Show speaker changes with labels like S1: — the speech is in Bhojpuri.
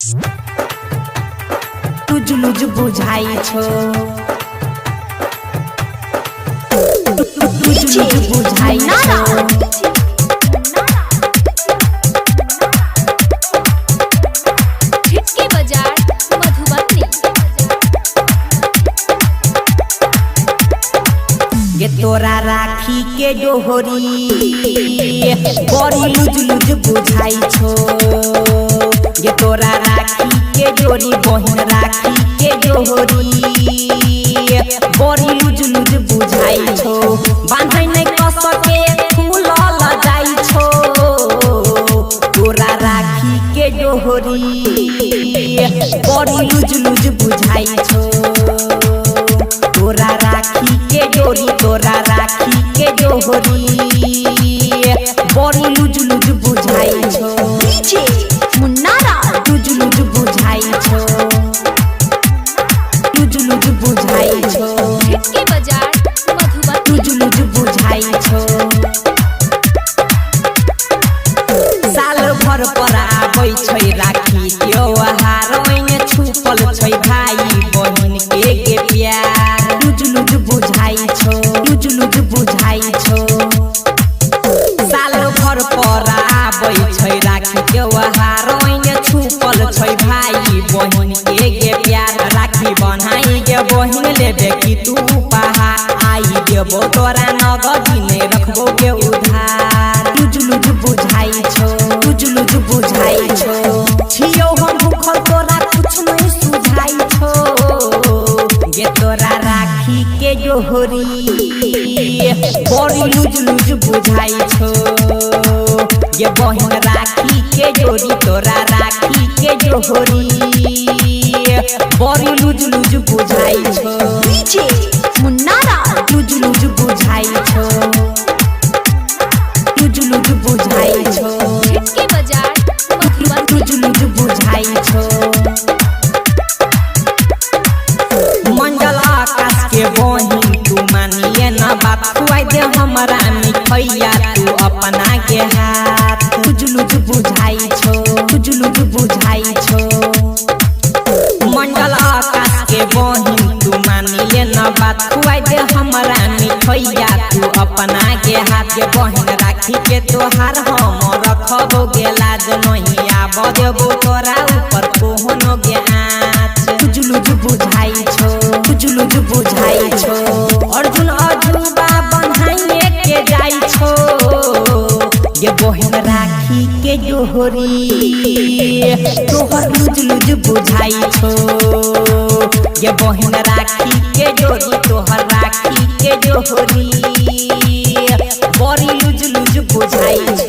S1: लुज लुज बुझाई छो लुज लुज बुझाई छो ये तोरा राखी के डोहरी बड़ी लुज लुज बुझाई छो। ये तोरा राखी के डोरी बहिन राखी के डोहरी बड़ी लुज लुज बुझाई छो। बांधै नहीं कस के फूल जाई छो। तोरा राखी के डोहरी बड़ी लुज लुज बुझाई छो। तोरा राखी के डोरी तोरा राखी के डोहरी बड़ी लुज लुज बुझाई छो।
S2: डीजे मुन्नारा
S1: लुज लुज बुझाई छो लुज लुज बुझाई छो।
S2: के बाजार मधुबनी
S1: लुज लुज बुझाई छो। साल भर पर आबै छै राखी त्योहार ओइने छुपल छै भाई बहिन के प्यार। लुज लुज बुझाई छो लुज लुज बुझाई छो। साल भर पर आबै छै राखी त्योहार ओइने छुपल छै भाई बहिन के प्यार। राखी बन्हाई गे बहिन लेबे कि तू उपहार आई देबो तोरा नगदी नहीं रखबो गे उधार। लुज लुज बुझाई छो लुज लुज बुझाई छो। छियौ हम भूखल तोरा कुछ नहीं सुझाई छो। ये तोरा राखी के डोहरी बड़ी लुज लुज बुझाई छो। ये बहिन राखी के डोरी तोरा राखी के डोहरी बड़ी लुज लुज बुझाई छो।
S2: डीजे मुन्नारा
S1: लुज लुज बुझाई छो लुज लुज बुझाई छो।
S2: के बाजार मधुबनी
S1: लुज लुज बुझाई छो। मंडल आकाश के बहिन तू मानिए न बात खुआई दे हमरा मिठैया तू अपना के हाथ। लुज लुज बुझाई छो लुज लुज बुझाई छो। मंडल आकाश के बहिन तू मानिए न बात खुआई दे हमरा मिठैया तू अपना के हाथ। ये बहिन राखी के तोहार हम रखबो गे लाज नहीं आब देबो तोरा ऊपर कोनो गे आँच। लुज लुज बुझाई छो लुज लुज बुझाई छो। अर्जुन अजूबा बन्हाइए के जाई छो। ये बहिन राखी के डोहरी तोहर लुज लुज बुझाई छो। ये बहिन राखी के डोरी तोहर राखी के डोहरी बड़ी लुज लुज बुझाई छो।